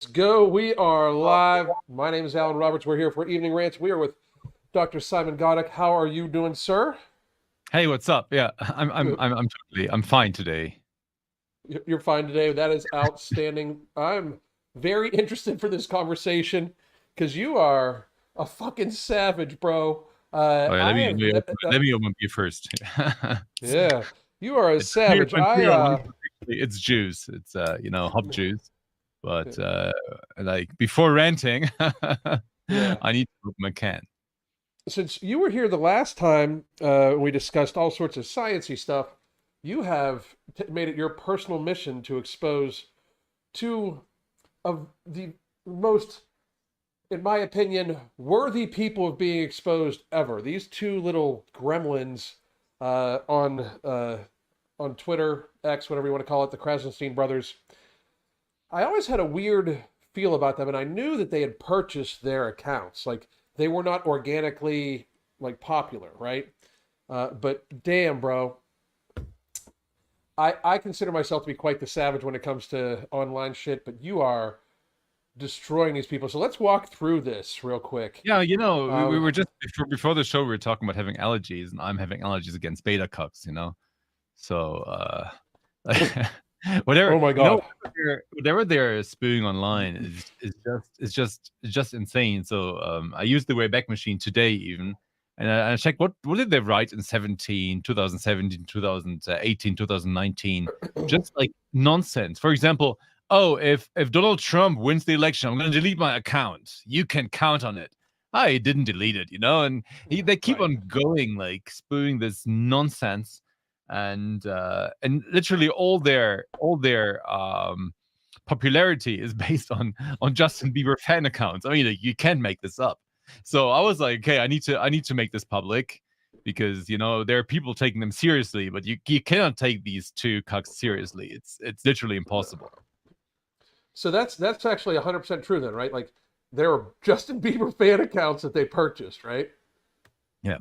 Go. We are live. My name is Alan Roberts. We're here for Evening Rants. We are with Dr. Simon Goddek. How are you doing, sir? Hey, what's up? Yeah, I'm fine today. You're fine today. That is outstanding. I'm very interested for this conversation because you are a fucking savage, bro. Oh yeah, I have, let me open you first. yeah, you are a It's clear, savage. I'm clear on one particularly. It's juice. It's hop juice. But like before ranting, yeah. I need to open a can. Since you were here the last time we discussed all sorts of sciencey stuff, you have made it your personal mission to expose two of the most, in my opinion, worthy people of being exposed ever. These two little gremlins on Twitter, X, whatever you want to call it, the Krassenstein brothers. I always had a weird feel about them, and I knew that they had purchased their accounts. Like they were not organically like popular, right? But damn, bro, I consider myself to be quite the savage when it comes to online shit. But you are destroying these people. So let's walk through this real quick. Yeah, we Um, were just before the show we were talking about having allergies, and I'm having allergies against beta cucks. So whatever oh my God. whatever they're spewing online is just insane. So I used the Wayback Machine today even, and I checked what did they write in 2017, 2018, 2019, just like nonsense. For example, oh, if Donald Trump wins the election, I'm going to delete my account. You can count on it. I didn't delete it. And they keep Right. on going, like spewing this nonsense, and literally all their popularity is based on Justin Bieber fan accounts. I mean, like, you can't make this up. So I was like, okay, I need to make this public because there are people taking them seriously, but you cannot take these two cucks seriously. It's literally impossible. So that's actually 100% true then, right? Like there are Justin Bieber fan accounts that they purchased, right? Yeah.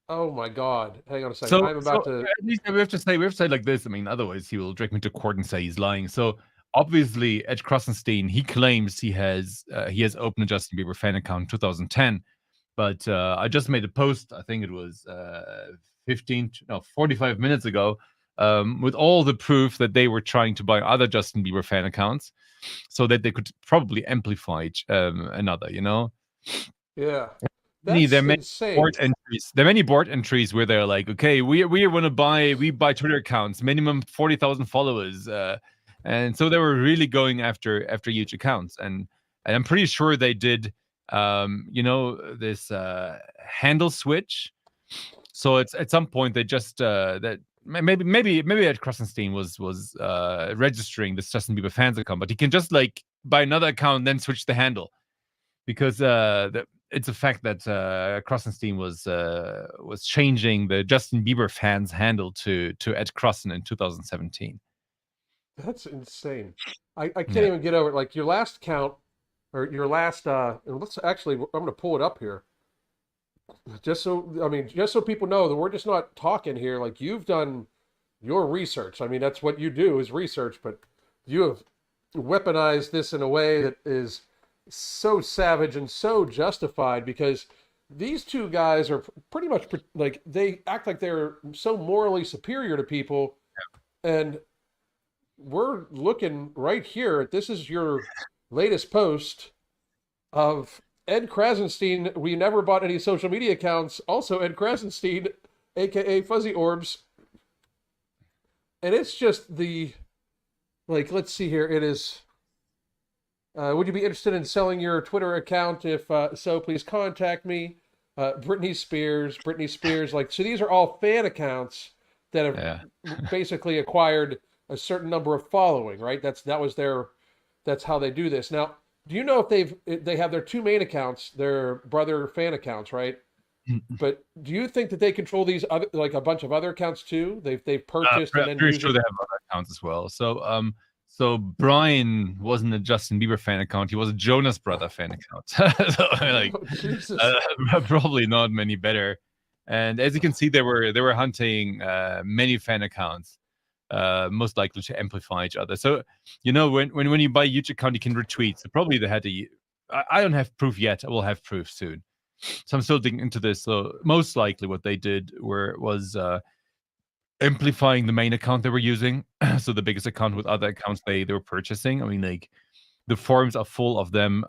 Oh my God. Hang on a second. So I'm so about to. at least we have to say like this. I mean, otherwise he will drag me to court and say he's lying. So obviously, Ed Krassenstein, he claims he has opened a Justin Bieber fan account in 2010, but I just made a post. I think it was 45 minutes ago, with all the proof that they were trying to buy other Justin Bieber fan accounts, so that they could probably amplify another. Yeah. There That's are many insane. board entries. There are many board entries where they're like, okay, we want to buy Twitter accounts, minimum 40,000 followers, and so they were really going after huge accounts, and I'm pretty sure they did, this handle switch. So it's at some point they just that maybe Ed Krassenstein was registering this Justin Bieber fans account, but he can just like buy another account and then switch the handle because it's a fact that Krassenstein was changing the Justin Bieber fans handle to Ed Krassen in 2017. That's insane. I can't Yeah. even get over it. Like your last count or your last and let's actually I'm gonna pull it up here. Just so people know that we're just not talking here. Like you've done your research. I mean, that's what you do is research, but you have weaponized this in a way that is so savage and so justified because these two guys are pretty much like they act like they're so morally superior to people, and we're looking right here. This is your latest post of Ed Krassenstein. We never bought any social media accounts. Also, Ed Krassenstein, aka Fuzzy Orbs, and it's just the like. Let's see here. It is. Would you be interested in selling your Twitter account? If so, please contact me. Britney Spears. Like, so these are all fan accounts that have Yeah. basically acquired a certain number of following, right? That's how they do this. Now, do you know if they have their two main accounts, their brother fan accounts, right? But do you think that they control these other like a bunch of other accounts too? They've purchased and then Pretty use sure it. they have other accounts as well. So Brian wasn't a Justin Bieber fan account. He was a Jonas Brother fan account. So like, Oh, Jesus. probably not many better. And as you can see, they were hunting many fan accounts. most likely to amplify each other. So, when you buy a huge account, you can retweet. So probably they had I don't have proof yet. I will have proof soon. So I'm still digging into this. So most likely what they did was amplifying the main account they were using. So the biggest account with other accounts they were purchasing. I mean, like the forums are full of them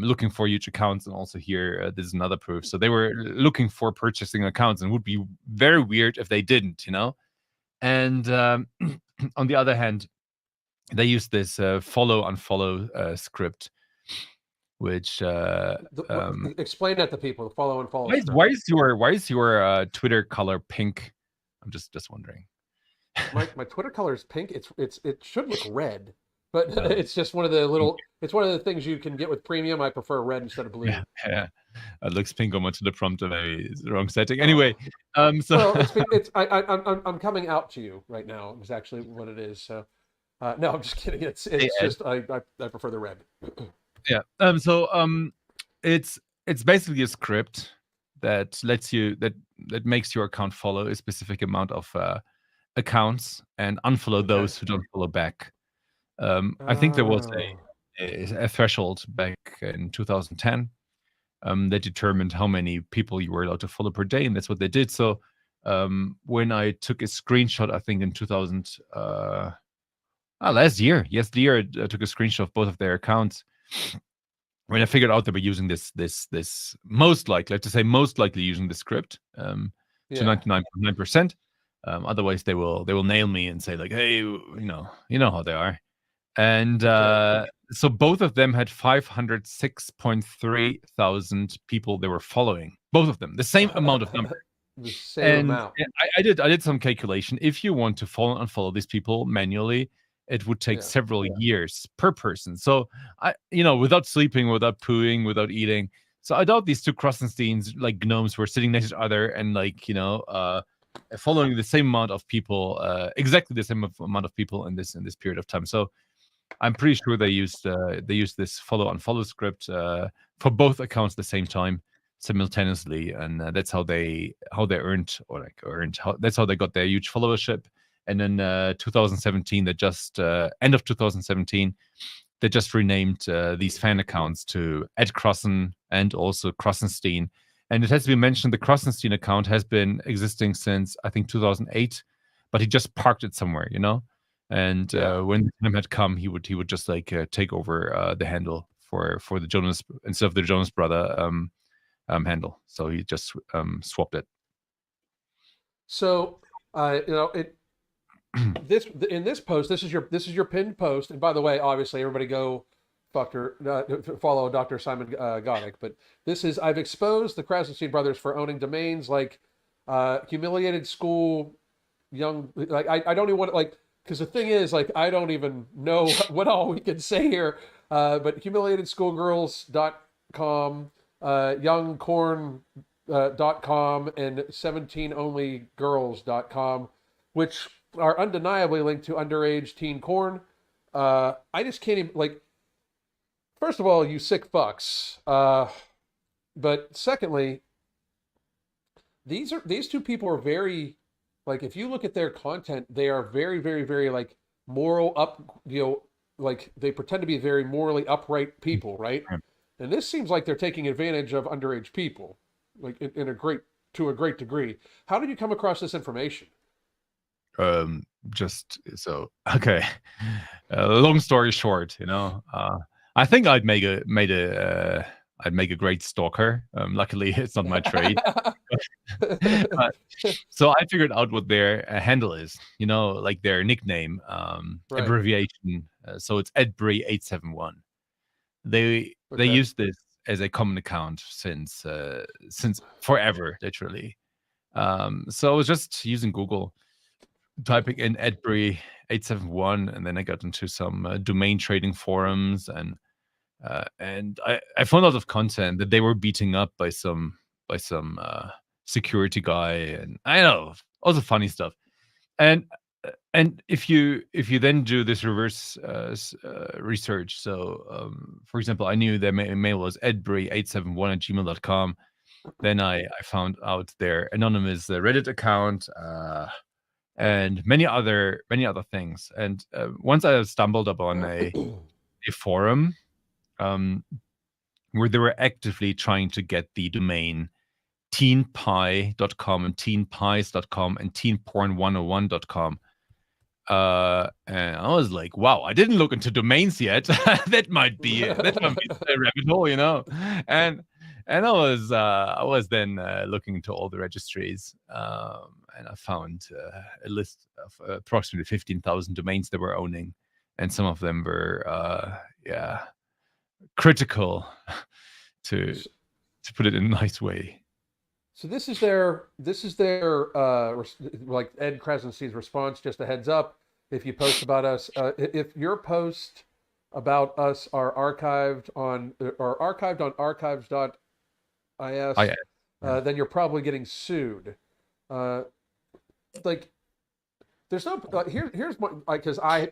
looking for huge accounts, and also here this is another proof. So they were looking for purchasing accounts, and it would be very weird if they didn't, And on the other hand, they used this follow unfollow script, which Explain that to people. The follow and follow. why is your Twitter color pink? I'm just wondering. My Twitter color is pink. It should look red, but it's just one of the things you can get with premium. I prefer red instead of blue. Yeah. It looks pink on to the prompt. Maybe it's the wrong setting. Anyway, so I'm coming out to you right now. Is actually what it is. So no, I'm just kidding. It's just I prefer the red. Yeah. It's basically a script that lets you that makes your account follow a specific amount of accounts and unfollow those who don't follow back. I think there was a threshold back in 2010. They determined how many people you were allowed to follow per day, and that's what they did. So when I took a screenshot, I think in 2000, last year, I took a screenshot of both of their accounts. When I figured out they were using this most likely, I have to say most likely using the script to 99.9%. Otherwise, they will nail me and say like, hey, you know how they are. And so both of them had 506.3 thousand people they were following. Both of them, the same amount of number. The same amount. I did some calculation. If you want to follow and unfollow these people manually, it would take several years per person. So without sleeping, without pooing, without eating. So I doubt these two Krassensteins, like gnomes, were sitting next to each other and following the same amount of people, exactly the same amount of people in this period of time. So I'm pretty sure they used this follow unfollow script for both accounts at the same time simultaneously, and that's how they earned that's how they got their huge followership. And then 2017, they just end of 2017, they just renamed these fan accounts to @Krassen and also Krassenstein. And it has to be mentioned, the Krassenstein account has been existing since I think 2008, but he just parked it somewhere, And when the time had come, he would just take over the handle for the Jonas instead of the Jonas brother handle. So he just swapped it. So in this post, this is your pinned post. And by the way, obviously, everybody go follow Dr. Simon Goddek. But this is I've exposed the Krassenstein brothers for owning domains like humiliated school young. Like I don't even want to because the thing is I don't even know what all we can say here. But humiliatedschoolgirls.com, youngcorn.com, and 17onlygirls.com, which are undeniably linked to underage teen corn. I just can't even first of all, you sick fucks. But secondly, these two people are very if you look at their content, they are very, very, very moral they pretend to be very morally upright people, right? And this seems like they're taking advantage of underage people, to a great degree. How did you come across this information? Just so okay. Long story short, I think I'd make a great stalker. Luckily, it's not my trade. So I figured out what their handle is. Their nickname, abbreviation. So it's @Bray871. They use this as a common account since forever, literally. So I was just using Google, typing in @Bray871, and then I got into some domain trading forums, and I found out of content that they were beating up by some security guy, and I know also funny stuff. And if you then do this reverse research, so for example, I knew their email was @Bray871@gmail.com. Then I found out their anonymous Reddit account, and many other things. And once I stumbled upon a forum where they were actively trying to get the domain teenpie.com and teenpies.com and teenporn101.com. And I was like, wow, I didn't look into domains yet. that might be a rabbit hole, you know. And I was then looking into all the registries, and I found a list of approximately 15,000 domains they were owning, and some of them were critical, to put it in a nice way. So this is their like Ed Krassenstein's response. Just a heads up: if you post about us, if your post about us are archived on archives.is, then you're probably getting sued. Like, there's no here's my, because I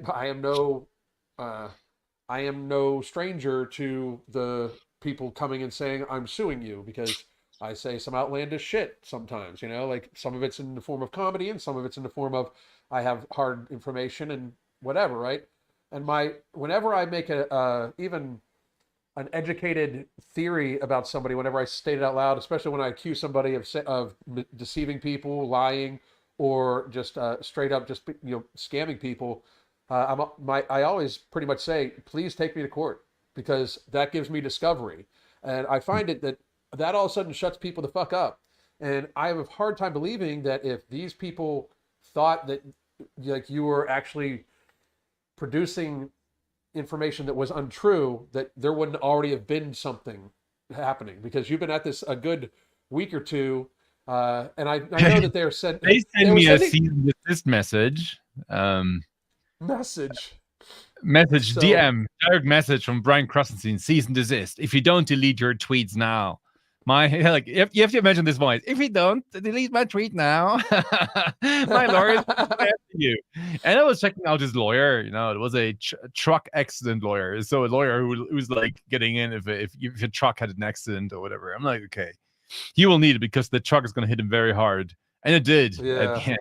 am no stranger to the people coming and saying I'm suing you because I say some outlandish shit sometimes, you know, like some of it's in the form of comedy and some of it's in the form of I have hard information and whatever, right? And whenever I make even an educated theory about somebody, whenever I state it out loud, especially when I accuse somebody of deceiving people, lying, or just straight up just scamming people, I always pretty much say, please take me to court, because that gives me discovery, and I find it that all of a sudden shuts people the fuck up. And I have a hard time believing that if these people thought that like you were actually producing information that was untrue, that there wouldn't already have been something happening, because you've been at this a good week or two, and I know that they sent me a cease and desist message. Message So, DM direct message from Brian Krassenstein, cease and desist. If you don't delete your tweets now, you have to imagine this voice. If you don't delete my tweet now, my lawyer's after you. And I was checking out his lawyer. You know, it was a truck accident lawyer. So a lawyer who was like getting in if your truck had an accident or whatever. I'm like, okay, he will need it because the truck is going to hit him very hard, and it did. yeah.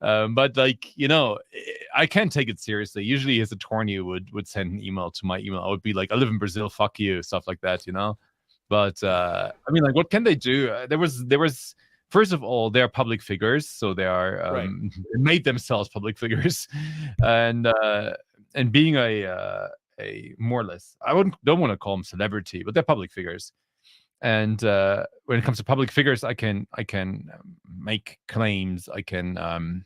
But like, you know, I can't take it seriously. Usually his attorney would send an email to my email. I would be like, I live in Brazil, fuck you, stuff like that, you know. But I mean, like, what can they do? There was first of all, they're public figures, so they are Right. they made themselves public figures, and being a more or less, don't want to call them celebrity, but they're public figures. And when it comes to public figures, I can make claims. I can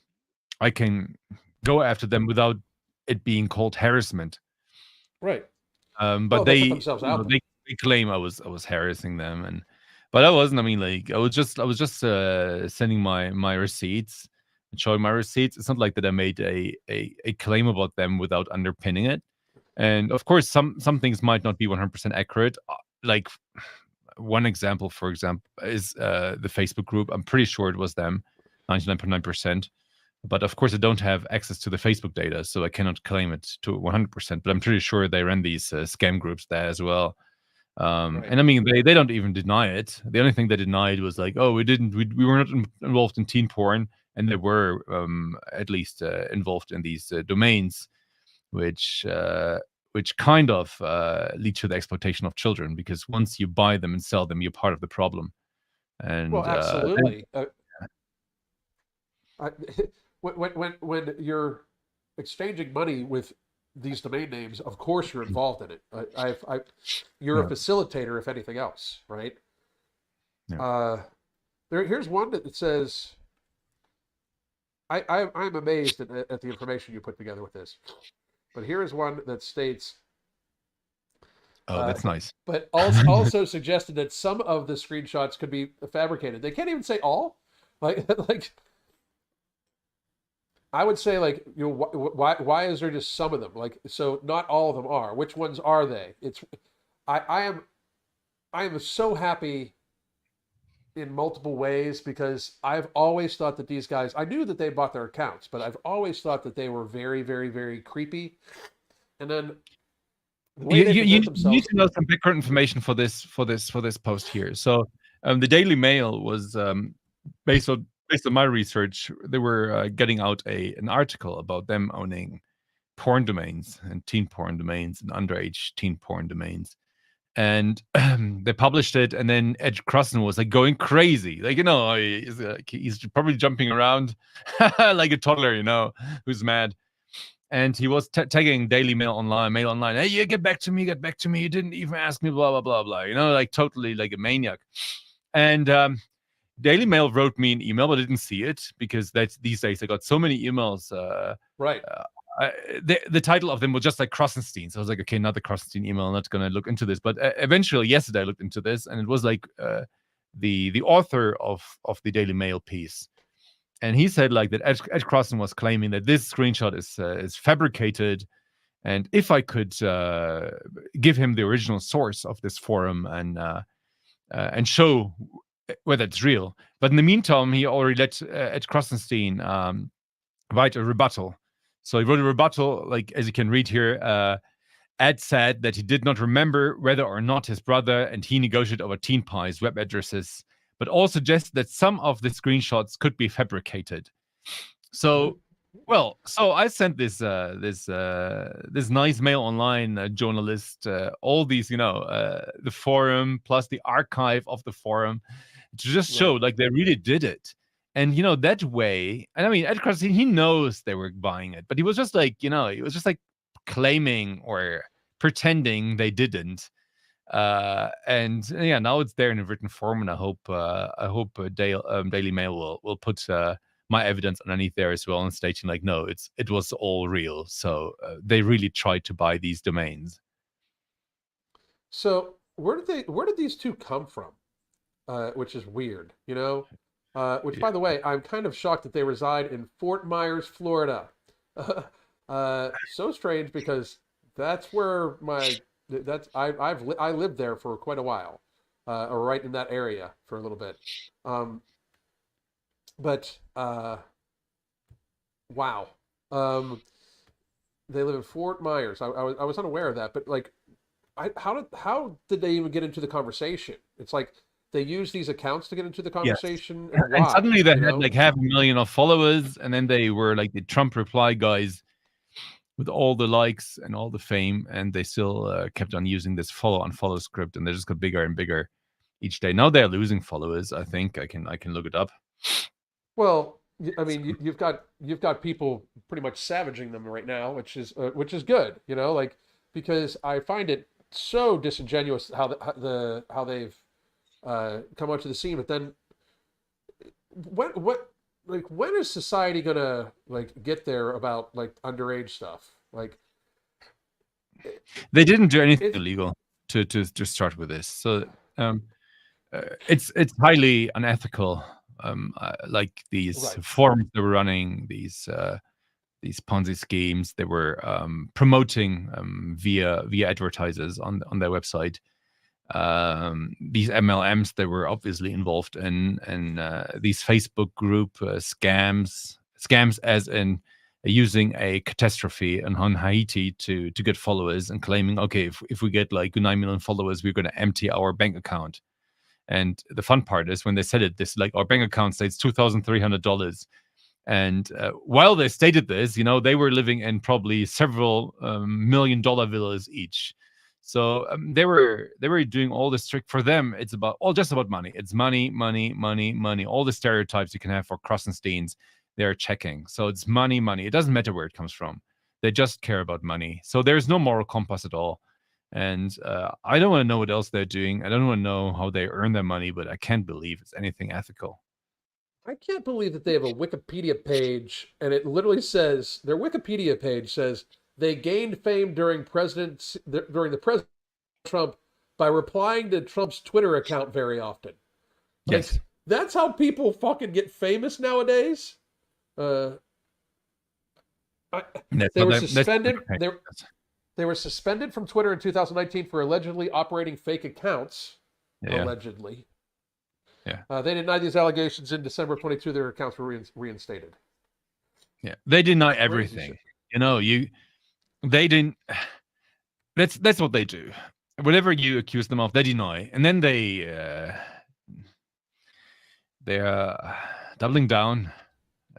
go after them without it being called harassment. Right. But they put themselves out there. They claim I was harassing them, but I wasn't. I mean, like, I was just sending my receipts and showing my receipts. It's not like that I made a claim about them without underpinning it. And of course, some things might not be 100% accurate. Like, one example, for example, is the Facebook group. I'm pretty sure it was them, 99.9%. But of course, I don't have access to the Facebook data, so I cannot claim it to 100%. But I'm pretty sure they ran these scam groups there as well. Right. And I mean, they don't even deny it. The only thing they denied was like, oh, we were not involved in teen porn, and they were at least involved in these domains, which kind of lead to the exploitation of children, because once you buy them and sell them, you're part of the problem. And well, absolutely. When you're exchanging money with these domain names, of course you're involved in it. You're a facilitator, if anything else, right? Yeah. Here's one that says, I'm amazed at the information you put together with this. But here is one that states, oh, that's nice. But also suggested that some of the screenshots could be fabricated. They can't even say all. Like I would say, like, you know, why is there just some of them? Like, so not all of them are. Which ones are they? I am so happy in multiple ways, because I've always thought that these guys, I knew that they bought their accounts, but I've always thought that they were very, very, very creepy. And then you need to know some background information for this post here. So the Daily Mail was based on based on my research, they were getting out an article about them owning porn domains and teen porn domains and underage teen porn domains. And they published it, and then Ed Crossen was like going crazy, like he's probably jumping around like a toddler, who's mad. And he was tagging Daily Mail Online. Hey, you get back to me. You didn't even ask me. Blah blah blah blah. Like totally like a maniac. And Daily Mail wrote me an email, but I didn't see it because these days I got so many emails. Right. The title of them was just like Krassenstein. So I was like, okay, another Krassenstein email. I'm not going to look into this. But eventually, yesterday, I looked into this, and it was like the author of the Daily Mail piece. And he said like that Ed Crossen was claiming that this screenshot is fabricated. And if I could give him the original source of this forum and show whether it's real. But in the meantime, he already let Ed Krassenstein write a rebuttal. So he wrote a rebuttal, like as you can read here. Ed said that he did not remember whether or not his brother and he negotiated over Teen Pie's web addresses, but all suggests that some of the screenshots could be fabricated. So, so I sent this nice Mail Online journalist all these, the forum plus the archive of the forum to just show like they really did it. And, that way, and I mean, Ed Crossen, he knows they were buying it, but he was just like, he was just like claiming or pretending they didn't. And yeah, now it's there in a written form, and I hope Daily Mail will put my evidence underneath there as well, and stating like, no, it was all real. So they really tried to buy these domains. So where did these two come from? Which is weird, Which, by the way, I'm kind of shocked that they reside in Fort Myers, Florida. So strange because that's where I lived there for quite a while, or right in that area for a little bit. But wow, they live in Fort Myers. I was unaware of that, but like, how did they even get into the conversation? It's like they use these accounts to get into the conversation, yes. and suddenly they had like 500,000 of followers, and then they were like the Trump reply guys with all the likes and all the fame, and they still kept on using this follow script, and they just got bigger and bigger each day. Now they're losing followers. I think I can look it up. Well, I mean, you've got people pretty much savaging them right now, which is good, like, because I find it so disingenuous how they've come onto the scene. But then, when is society gonna like get there about like underage stuff? Like, they didn't do anything illegal to start with this, so it's highly unethical. Like these forums they were running, these Ponzi schemes they were promoting via advertisers on their website. These MLMs they were obviously involved in, and these Facebook group scams as in using a catastrophe on Haiti to get followers and claiming, okay, if we get like 9 million followers, we're going to empty our bank account. And the fun part is when they said it, this like our bank account states $2,300. And while they stated this, they were living in probably several $1 million villas each. So they were doing all this trick. For them, it's just about money. It's money, money, money, money. All the stereotypes you can have for Krassensteins, they're checking. So it's money, money. It doesn't matter where it comes from. They just care about money. So there's no moral compass at all. And I don't want to know what else they're doing. I don't want to know how they earn their money, but I can't believe it's anything ethical. I can't believe that they have a Wikipedia page, and it literally says, their Wikipedia page says, they gained fame during the president Trump by replying to Trump's Twitter account very often. Like, yes. That's how people fucking get famous nowadays. They were suspended. They were suspended from Twitter in 2019 for allegedly operating fake accounts. Yeah. Allegedly. Yeah. They denied these allegations in December 22. Their accounts were reinstated. Yeah, they deny everything. They didn't. That's what they do. Whatever you accuse them of, they deny, and then they doubling down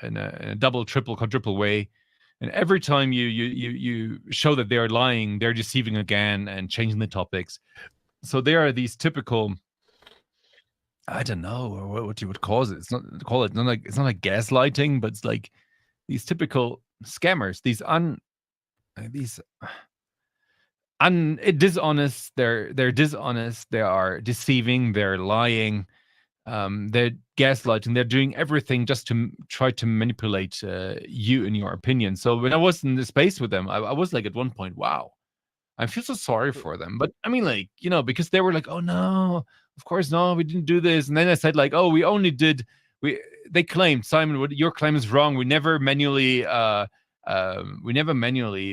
in a double, triple, quadruple way. And every time you show that they're lying, they're deceiving again and changing the topics. So there are these typical, I don't know what you would call it. It's not like gaslighting, but it's like these typical scammers. These dishonest. They're dishonest. They are deceiving. They're lying. They're gaslighting. They're doing everything just to try to manipulate you and your opinion. So when I was in the space with them, I was like at one point, wow, I feel so sorry for them. But I mean, like, because they were like, oh no, of course no, we didn't do this. And then I said like, oh, they claimed, Simon, what your claim is wrong. We never manually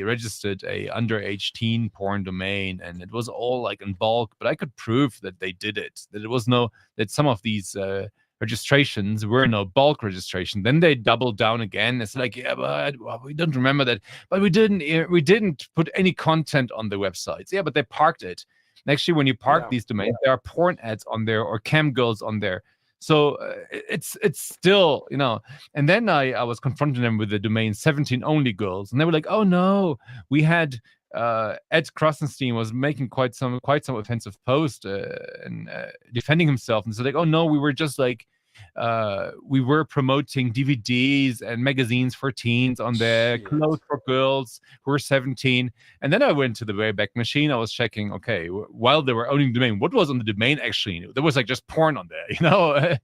registered a underage teen porn domain, and it was all like in bulk. But I could prove that they did it. That some of these registrations were no bulk registration. Then they doubled down again. It's like, yeah, but we don't remember that. But we didn't put any content on the websites. Yeah, but they parked it. And actually, when you park these domains, there are porn ads on there or cam girls on there. So it's still, and then I was confronting them with the domain 17 only girls, and they were like, oh no, we had Ed Krassenstein was making quite some offensive post and defending himself, and so like, oh no, we were just like we were promoting DVDs and magazines for teens on there, clothes for girls who were 17. And then I went to the Wayback Machine. I was checking, okay, while they were owning the domain, what was on the domain actually? There was like just porn on there,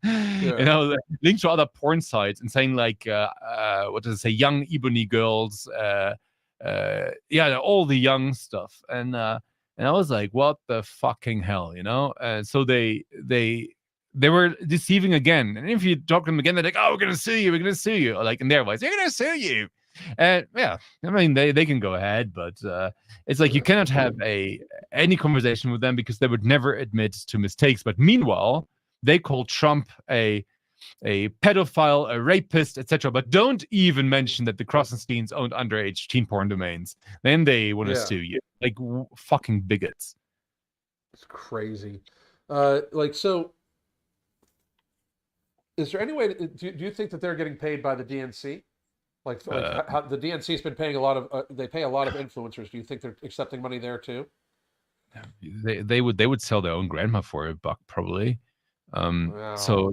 linked to other porn sites and saying like, what does it say? Young ebony girls, all the young stuff. And I was like, what the fucking hell, so they were deceiving again. And if you talk to them again, they're like, oh, we're going to sue you. Like in their voice, they're going to sue you. And I mean, they can go ahead, but it's like you cannot have any conversation with them because they would never admit to mistakes. But meanwhile, they call Trump a pedophile, a rapist, etc. But don't even mention that the Krassensteins owned underage teen porn domains. Then they want to sue you. Like fucking bigots. It's crazy. So is there any way do you think that they're getting paid by the DNC? How the DNC's been paying a lot of they pay a lot of influencers. Do you think they're accepting money there too? They would sell their own grandma for $1 probably. Wow. So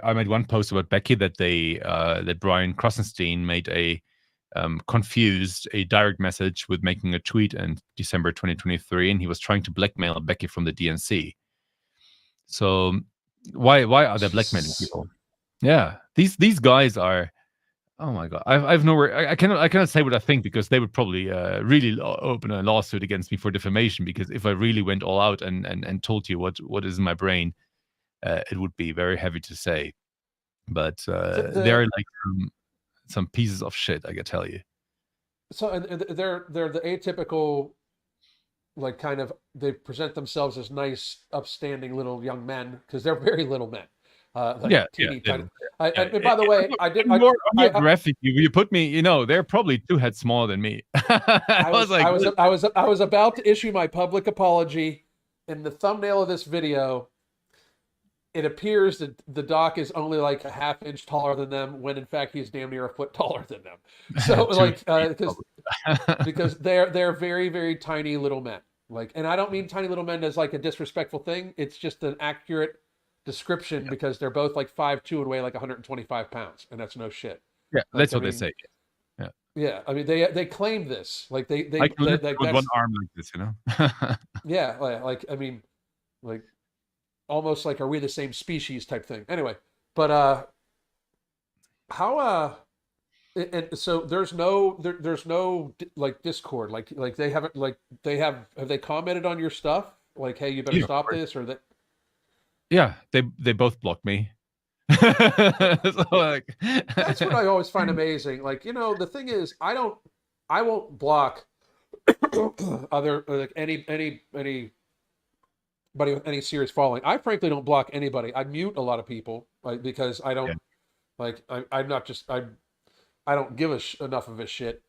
I made one post about Becky that that Brian Krassenstein made a confused a direct message with making a tweet in December 2023, and he was trying to blackmail Becky from the DNC. So why are they blackmailing people? Yeah, these guys are. Oh my god, I've nowhere. I cannot say what I think because they would probably really open a lawsuit against me for defamation. Because if I really went all out and told you what is in my brain, it would be very heavy to say. But they're like some pieces of shit, I can tell you. So and they're the atypical, like kind of they present themselves as nice, upstanding little young men because they're very little men. Teeny tiny. By the way, graphic. You put me. They're probably 2 heads smaller than me. I was about to issue my public apology. In the thumbnail of this video, it appears that the doc is only like a ½ inch taller than them, when in fact he's damn near a foot taller than them. So like because they're very, very tiny little men. Like, and I don't mean tiny little men as like a disrespectful thing. It's just an accurate description because they're both like 5'2" and weigh like 125 pounds, and that's no shit. Yeah, that's what they say. Yeah, I mean they claim this like they I can lift with one arm like this, Yeah, like I mean, like almost like are we the same species type thing. Anyway, but how and so there's no like Discord like they haven't like have they commented on your stuff like, hey, you better stop this, or that? Yeah, they both blocked me. So, like... That's what I always find amazing. Like, the thing is, I won't block other like anybody with any serious following. I frankly don't block anybody. I mute a lot of people, like, because I don't like I'm not just I don't give enough of a shit.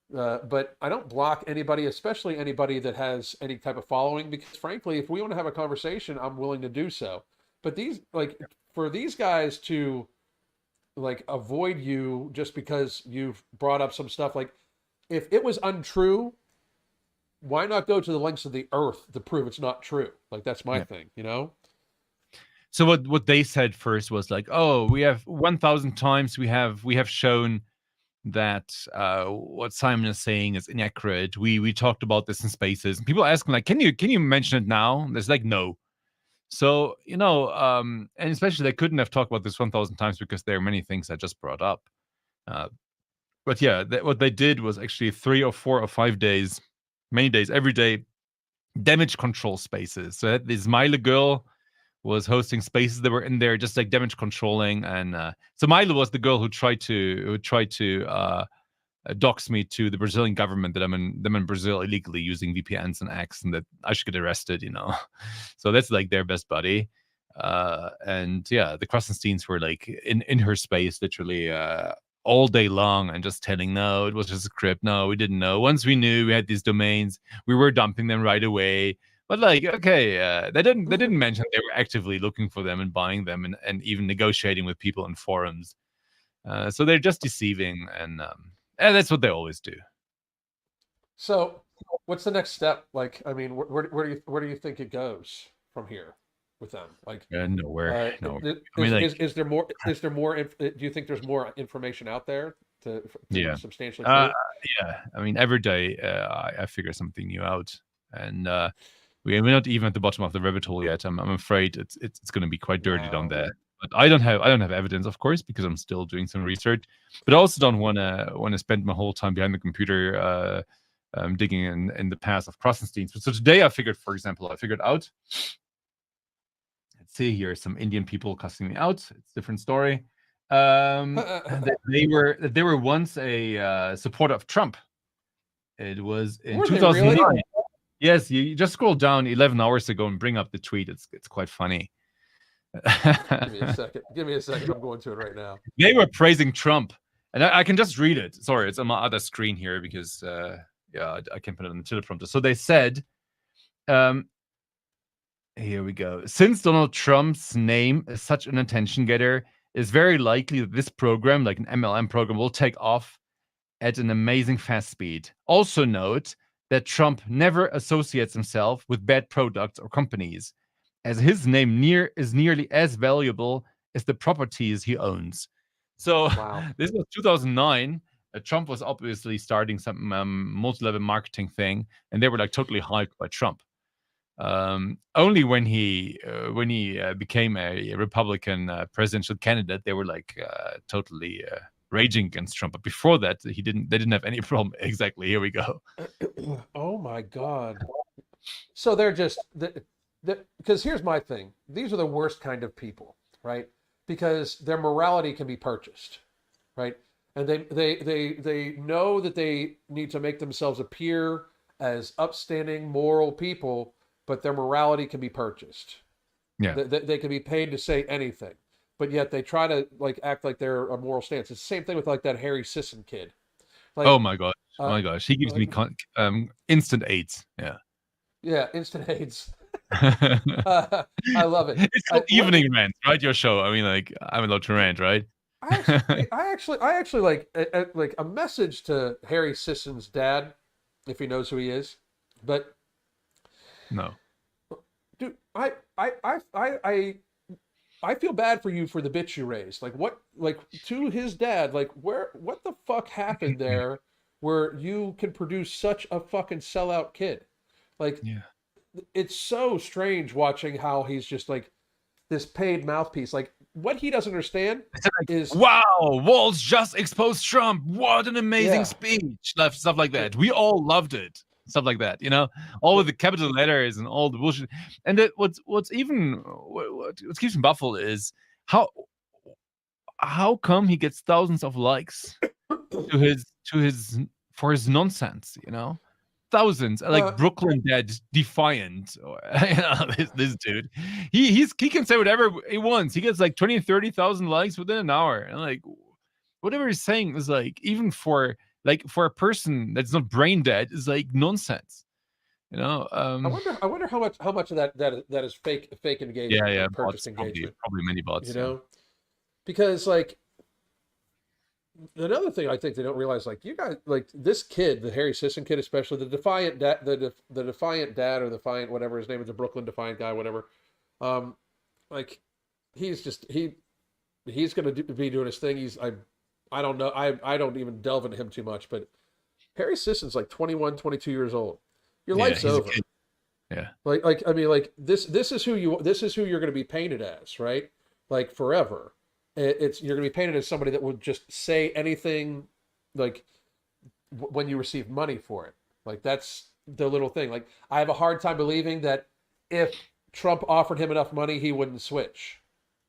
But I don't block anybody, especially anybody that has any type of following, because frankly, if we want to have a conversation, I'm willing to do so. But for these guys to like avoid you just because you've brought up some stuff. Like, if it was untrue, why not go to the lengths of the earth to prove it's not true? Like, that's my Yeah. thing, you know? So what they said first was like, oh, we have 1,000 times we have shown that what Simon is saying is inaccurate. We talked about this in spaces. And people asking like, can you mention it now? And there's like no. So and especially they couldn't have talked about this 1,000 times because there are many things I just brought up. But yeah, what they did was actually 3 or 4 or 5 days, many days, every day, damage control spaces. So this Milo girl was hosting spaces that were in there just like damage controlling, and so Milo was the girl who tried to dox me to the Brazilian government that I'm in Brazil illegally using VPNs and X, and that I should get arrested. So that's like their best buddy. And yeah, the Krassensteins were like in her space literally all day long and just telling, no, it was just a script. No, we didn't know. Once we knew we had these domains, we were dumping them right away. But like, okay, they didn't mention they were actively looking for them and buying them and even negotiating with people in forums. So they're just deceiving, and that's what they always do. So, what's the next step? Like, I mean, where do you think it goes from here with them? Like, Nowhere, nowhere. I is, mean, like, is there more? Is there more? Do you think there's more information out there to yeah, substantially prove? yeah. I mean, every day I figure something new out, and we're not even at the bottom of the rabbit hole yet. I'm afraid it's going to be quite dirty down there. But I don't have evidence, of course, because I'm still doing some research. But I also don't want to spend my whole time behind the computer digging in the past of Krassenstein. So today I figured out. Let's see here, some Indian people cussing me out. It's a different story. That they were once a supporter of Trump. It was in 2009. Really? Yes, you just scroll down 11 hours ago and bring up the tweet. It's quite funny. Give me a second. I'm going to it right now. They were praising Trump, and I can just read it. Sorry, it's on my other screen here because I can't put it on the teleprompter. So they said, here we go. Since Donald Trump's name is such an attention getter, it's very likely that this program, like an MLM program, will take off at an amazing fast speed. Also note that Trump never associates himself with bad products or companies, as his name is nearly as valuable as the properties he owns. So This was 2009. Trump was obviously starting some multi-level marketing thing, and they were like totally hyped by Trump. Only when he became a Republican presidential candidate, they were like totally raging against Trump. But before that, they didn't have any problem. Exactly. Here we go. Oh my God. So they're just because here's my thing. These are the worst kind of people, right? Because their morality can be purchased, right? And they know that they need to make themselves appear as upstanding, moral people, but their morality can be purchased. Yeah, they can be paid to say anything, but yet they try to like act like they're a moral stance. It's the same thing with like that Harry Sisson kid. Like, oh my gosh, he gives me instant AIDS. Yeah, instant AIDS. I love it. It's called Evening Rant, right? Your show. I mean, like, I'm allowed to rant, right? I actually like a message to Harry Sisson's dad, if he knows who he is, but no, dude, I feel bad for you for the bitch you raised. Like what, like to his dad, like what the fuck happened there, where you can produce such a fucking sellout kid, like. Yeah. It's so strange watching how he's just like this paid mouthpiece. Like what he doesn't understand is, wow, Walls just exposed Trump. What an amazing speech. Stuff like that. We all loved it. Stuff like that, all with the capital letters and all the bullshit. And that what keeps him baffled is how come he gets thousands of likes for his nonsense, thousands, like Brooklyn Dead Defiant, or this dude, he can say whatever he wants. He gets like 20,000-30,000 likes within an hour, and like whatever he's saying is like, even for a person that's not brain dead, is like nonsense. I wonder how much of that is fake engagement. Yeah, purchased engagement. Probably many bots. Because like another thing I think they don't realize, like you guys, like this kid, the Harry Sisson kid, especially the Defiant dad, the Defiant dad or Defiant whatever his name is, the Brooklyn Defiant guy, whatever. Um, like he's just he's gonna be doing his thing. I don't know. I don't even delve into him too much, but Harry Sisson's like 21, 22 years old. Your Yeah, life's he's a over. kid. Yeah. Like I mean, like this is who you're going to be painted as, right? Like forever. It's you're going to be painted as somebody that will just say anything, like when you receive money for it. Like that's the little thing. Like I have a hard time believing that if Trump offered him enough money, he wouldn't switch.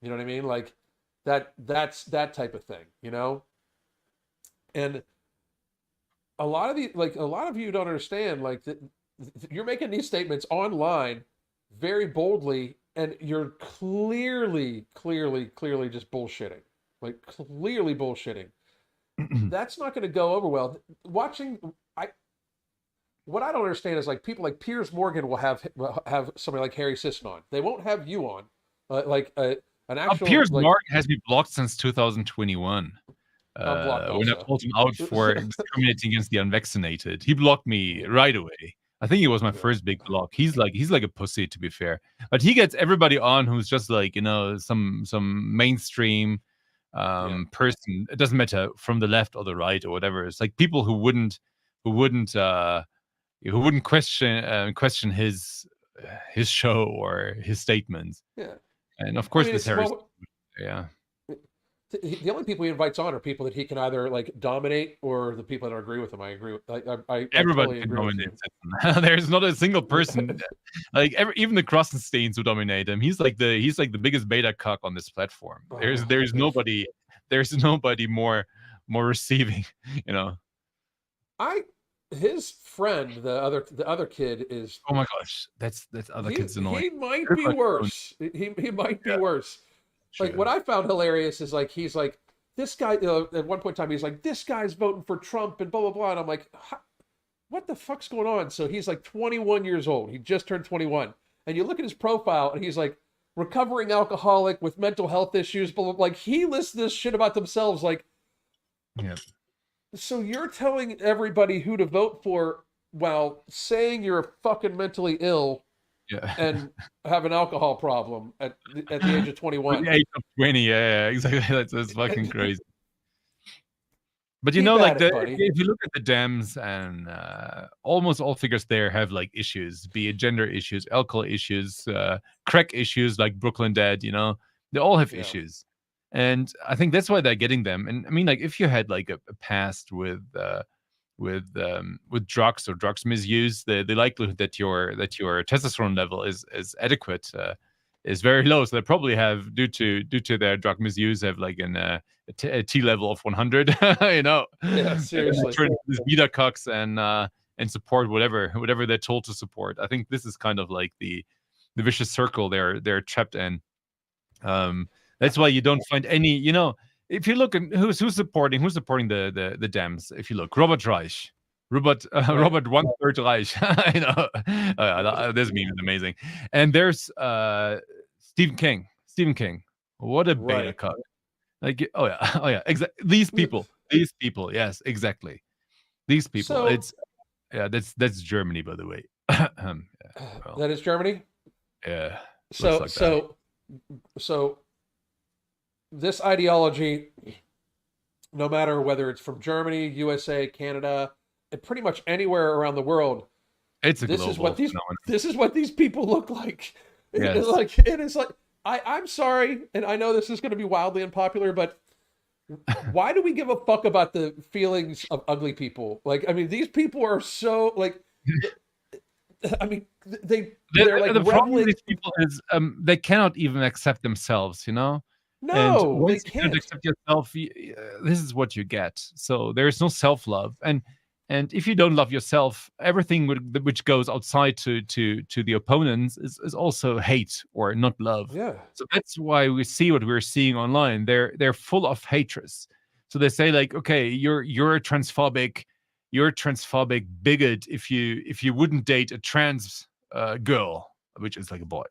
You know what I mean? Like that's that type of thing, you know? And a lot of you don't understand like you're making these statements online very boldly and you're clearly just bullshitting. Like clearly bullshitting. That's not going to go over well. Watching I what I don't understand is like people like Piers Morgan will have somebody like Harry Sisson on. They won't have you on. An actual Piers like Morgan has been blocked since 2021. I'm blocked When I also. called him out for discriminating against the unvaccinated, he blocked me right away. I think it was my Yeah. first big block. He's like a pussy, to be fair. But he gets everybody on who's just like, some mainstream Yeah. person. It doesn't matter from the left or the right or whatever. It's like people who wouldn't question his show or his statements. Yeah. And of I course mean, this it's Harry, well, yeah. the only people he invites on are people that he can either like dominate or the people that agree with him. I agree with. I Everybody totally can agree with dominate you. Satan. There's not a single person like even the Krassensteins who dominate him. He's like the biggest beta cuck on this platform. There's Oh, there's nobody there's nobody more receiving. You know. I his friend, the other kid is Oh my gosh, that's other kids annoying. he might be Everybody knows. worse. He might be Yeah, worse. Like true. what I found hilarious is like he's like this guy. At one point in time, he's like this guy's voting for Trump and blah blah blah, and I'm like, what the fuck's going on? So he's like 21 years old. He just turned 21, and you look at his profile, and he's like recovering alcoholic with mental health issues. Blah blah. Like he lists this shit about themselves. Like Yeah. so you're telling everybody who to vote for while saying you're fucking mentally ill Yeah. and have an alcohol problem at the age of With 21. the age of 20, yeah, exactly. That's fucking crazy. But Keep like at it, buddy. if you look at the Dems and almost all figures there have like issues, be it gender issues, alcohol issues, crack issues like Brooklyn Dead, they all have Yeah. issues. And I think that's why they're getting them. And I mean, like if you had like a past with drugs or drugs misuse, the likelihood that your testosterone level is adequate is very low. So they probably have, due to their drug misuse, have like a T level of 100. Yeah, seriously. Turn this beta cucks and support whatever they're told to support. I think this is kind of like the vicious circle they're trapped in. That's why you don't find any. If you look at who's supporting the Dems, if you look, Robert Reich. Robert One-Third Reich. This meme is amazing. And there's Stephen King. What a beta Right. cuck. Like, oh yeah, exactly. These people, yes, exactly. These people. So It's that's Germany, by the way. Well, that is Germany. yeah, looks So like that. so this ideology, no matter whether it's from Germany, USA, Canada, and pretty much anywhere around the world, It's a this is what global these phenomenon. this is what these people look like. Yes. It is like I'm sorry, and I know this is going to be wildly unpopular, but why do we give a fuck about the feelings of ugly people? Like, I mean, these people are so like, I mean, they're like The problem with reveling. these people is they cannot even accept themselves, And No, they once you cannot can't. accept yourself, this is what you get. So there is no self-love, and if you don't love yourself, everything which goes outside to the opponents is also hate or not love. Yeah. So that's why we see what we're seeing online. They're full of hatred. So they say like, okay, you're a transphobic bigot if you wouldn't date a trans girl, which is like a boy.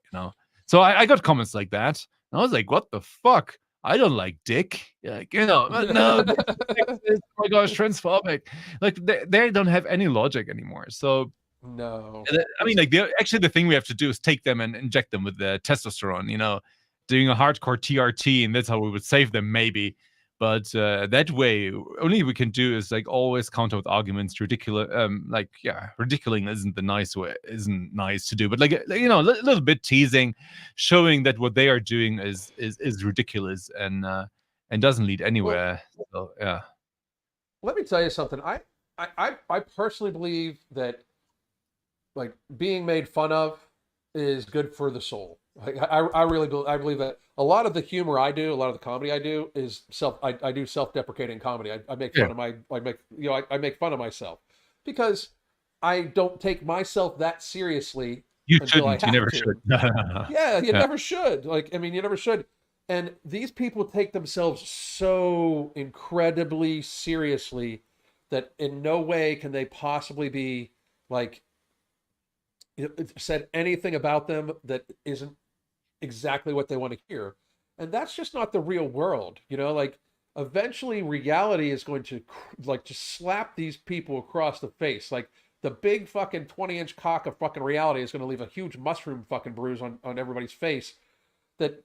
So I got comments like that, and I was like, what the fuck? I don't like dick. Like, no, this is sexist. Oh my gosh, transphobic. Like they don't have any logic anymore. So No, I mean, like actually the thing we have to do is take them and inject them with the testosterone. Doing a hardcore TRT, and that's how we would save them, maybe. But that way, only we can do is like always counter with arguments. Ridiculous, ridiculing isn't the nice way, isn't nice to do. But a little bit teasing, showing that what they are doing is ridiculous and doesn't lead well, anywhere. So yeah, let me tell you something. I personally believe that like being made fun of is good for the soul. Like I really I believe that a lot of the humor I do, a lot of the comedy I do is I do self-deprecating comedy. I make yeah. fun of I make fun of myself because I don't take myself that seriously You until I shouldn't. You have never should. to. Yeah, you Yeah. never should. Like, I mean, you never should. And these people take themselves so incredibly seriously that in no way can they possibly be like said anything about them that isn't exactly what they want to hear. And that's just not the real world, like eventually reality is going to like just slap these people across the face. Like the big fucking 20-inch cock of fucking reality is going to leave a huge mushroom fucking bruise on everybody's face that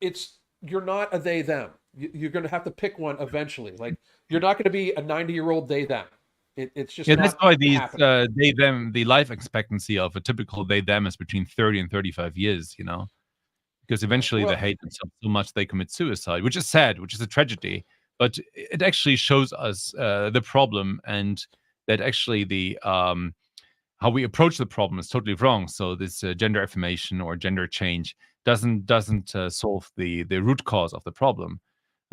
it's you're not a they them. You're going to have to pick one eventually. Like you're not going to be a 90-year-old they them. It's just Yeah, that's not why these happening. they them the life expectancy of a typical they them is between 30 and 35 years, because eventually they Well, hate themselves so much they commit suicide, which is sad, which is a tragedy. But it actually shows us the problem, and that actually the how we approach the problem is totally wrong. So this gender affirmation or gender change doesn't solve the root cause of the problem.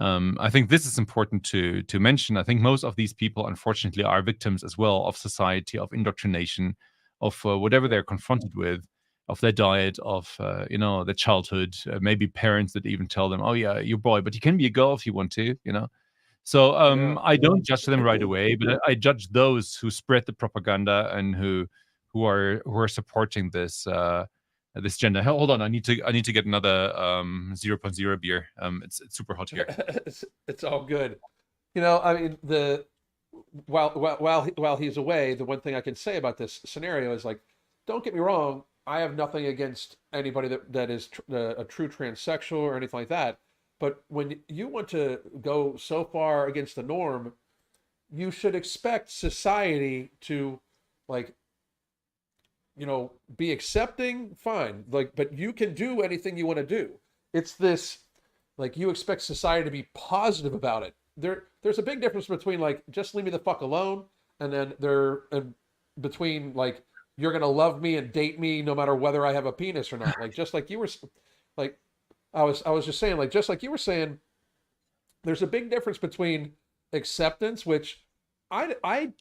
I think this is important to mention. I think most of these people, unfortunately, are victims as well of society, of indoctrination, of whatever yeah, they're confronted with, of their diet, of their childhood. Maybe parents that even tell them, "Oh yeah, you're a boy, but you can be a girl if you want to." So yeah. I don't judge them right away, but I judge those who spread the propaganda and who are supporting this gender. Hold on, I need to get another 0.0 beer. It's super hot here. It's all good. I mean, while he's away, the one thing I can say about this scenario is like, don't get me wrong, I have nothing against anybody that is a true transsexual or anything like that. But when you want to go so far against the norm, you should expect society to like be accepting, fine. Like, but you can do anything you want to do. It's this, like, you expect society to be positive about it. There's a big difference between like, just leave me the fuck alone, and then between like, you're gonna love me and date me no matter whether I have a penis or not. Like, just like you were, like, I was just saying, like, just like you were saying, there's a big difference between acceptance, which I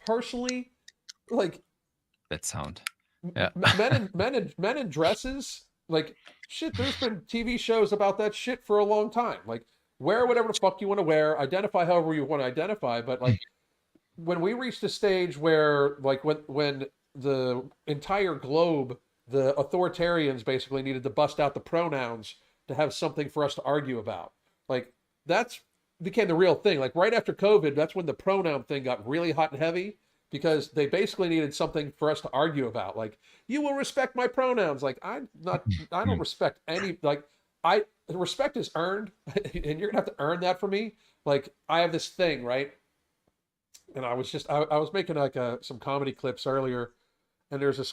personally like That sound. Yeah. men in dresses, like shit. There's been TV shows about that shit for a long time. Like wear whatever the fuck you want to wear, identify however you want to identify. But like when we reached a stage where like when the entire globe, the authoritarians basically needed to bust out the pronouns to have something for us to argue about. Like that's became the real thing. Like right after COVID, that's when the pronoun thing got really hot and heavy because they basically needed something for us to argue about. Like, you will respect my pronouns. Like, I don't respect any, like, respect is earned and you're gonna have to earn that for me. Like, I have this thing, right? And I was making like some comedy clips earlier, and there's this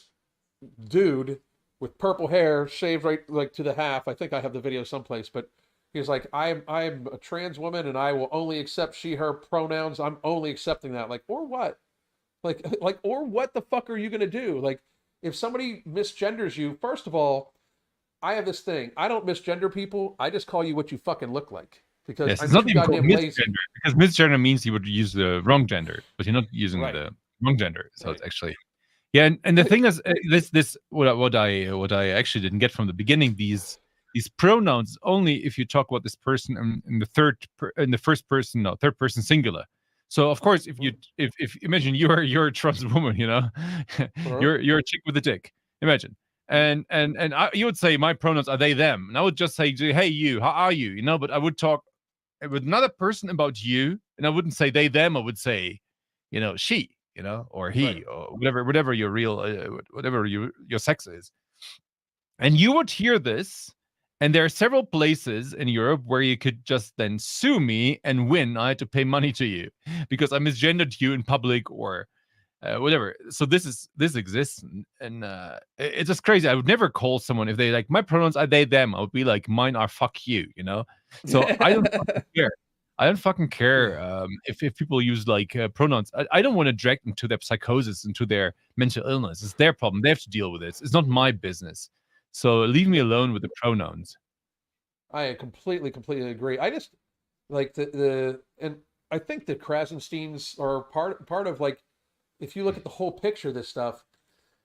dude with purple hair, shaved right like to the half. I think I have the video someplace, but he's like, I'm a trans woman and I will only accept she her pronouns. I'm only accepting that. Like, or what? Like or what the fuck are you gonna do? Like, if somebody misgenders you, first of all, I have this thing. I don't misgender people. I just call you what you fucking look like because Yes, it's I'm not too even called goddamn lazy. misgender because misgender means you would use the wrong gender, but you're not using Right. the wrong gender. So it's Right. actually yeah, and the thing is, this what I actually didn't get from the beginning. These pronouns only if you talk about this person in the in the first person, no, third person singular. So of course, if you if imagine you're a trans woman, Uh-huh. you're a chick with a dick. Imagine, you would say my pronouns are they them, and I would just say, hey you, how are you, but I would talk with another person about you, and I wouldn't say they them. I would say, she, or he, Right. or whatever your real whatever your sex is. And you would hear this, and there are several places in Europe where you could just then sue me and win. I had to pay money to you because I misgendered you in public or whatever. So this exists, and it's just crazy. I would never call someone if they like my pronouns are they them. I would be like mine are fuck you. So I don't fucking care. I don't fucking care if people use like pronouns. I don't want to drag them to their psychosis and to their mental illness. It's their problem. They have to deal with it. It's not my business. So leave me alone with the pronouns. I completely agree. I just like and I think the Krassensteins are part of like, if you look at the whole picture of this stuff,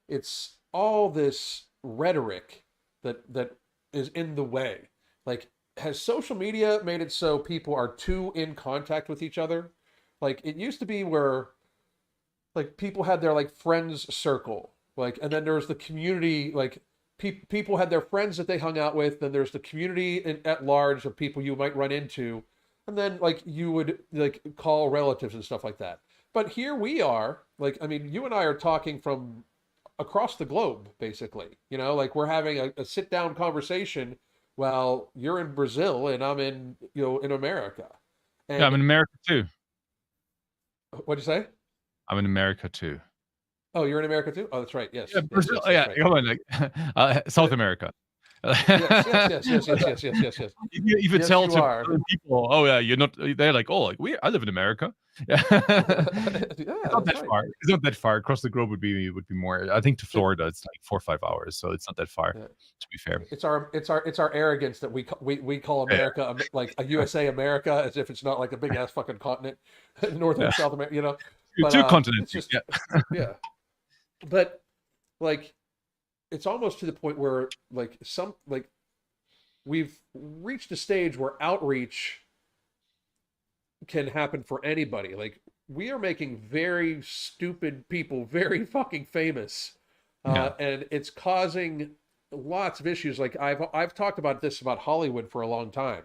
it's all this rhetoric that is in the way. Like, has social media made it so people are too in contact with each other? Like, it used to be where like people had their like friends circle, like, and then there was the community, like people had their friends that they hung out with, then there's the community at large of people you might run into, and then like you would like call relatives and stuff like that. But here we are, like, I mean, you and I are talking from across the globe, basically. Like we're having a sit down conversation while you're in Brazil and I'm in America. Yeah, I'm And in America too. what'd you say? I'm in America too. Oh, you're in America too? Oh, that's right. Yes. Yeah, Yes, Brazil. yes, Yeah, that's right. come on, like South America. Yes, yes, yes, yes, yes, yes, yes, yes, yes. If you Yes, tell you to are. people, oh yeah, you're not. They're like, oh, like I live in America. Yeah, Yeah, it's not that's that right. far. It's not that far. Across the globe would be more. I think to It, Florida, it's like 4 or 5 hours, so it's not that far. yeah. To be fair. It's our arrogance that we call Yeah, America like a USA America, as if it's not like a big ass fucking continent, North yeah. and South America. But Two it's continents. just, Yeah. yeah. But like, it's almost to the point where like we've reached a stage where outreach can happen for anybody. Like, we are making very stupid people very fucking famous, Yeah. and it's causing lots of issues. Like, I've talked about this about Hollywood for a long time,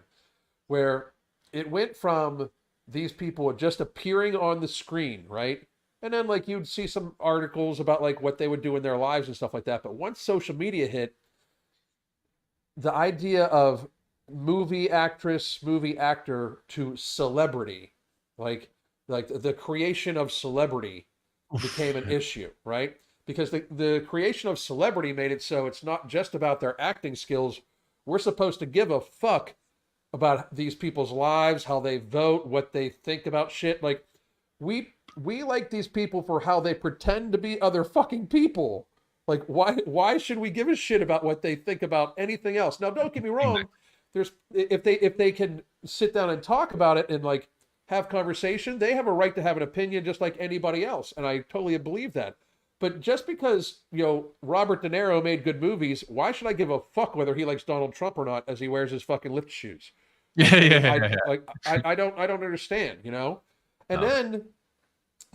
where it went from these people just appearing on the screen, right? And then like you'd see some articles about like what they would do in their lives and stuff like that. But once social media hit, the idea of movie actress, movie actor to celebrity, like the creation of celebrity became an issue, right? Because the creation of celebrity made it so it's not just about their acting skills. We're supposed to give a fuck about these people's lives, how they vote, what they think about shit. Like, we like these people for how they pretend to be other fucking people. Like, why should we give a shit about what they think about anything else? Now, don't get me wrong. There's if they can sit down and talk about it and like have conversation, they have a right to have an opinion just like anybody else, and I totally believe that. But just because Robert De Niro made good movies, why should I give a fuck whether he likes Donald Trump or not as he wears his fucking lift shoes? Yeah, Like, I mean, yeah, yeah, yeah. I don't understand, And No. then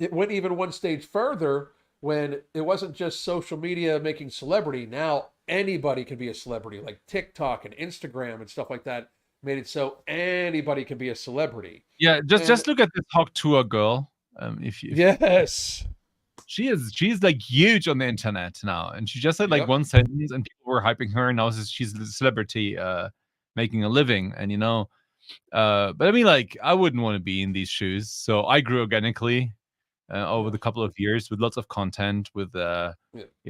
it went even one stage further when it wasn't just social media making celebrity. Now anybody can be a celebrity, like TikTok and Instagram and stuff like that made it so anybody can be a celebrity. Yeah, just And look at this Talk Tour girl. If yes, she's like huge on the internet now, and she just said like yep, one sentence, and people were hyping her. And now she's a celebrity, making a living, and but I mean, like, I wouldn't want to be in these shoes. So I grew organically over the couple of years with lots of content, with yeah,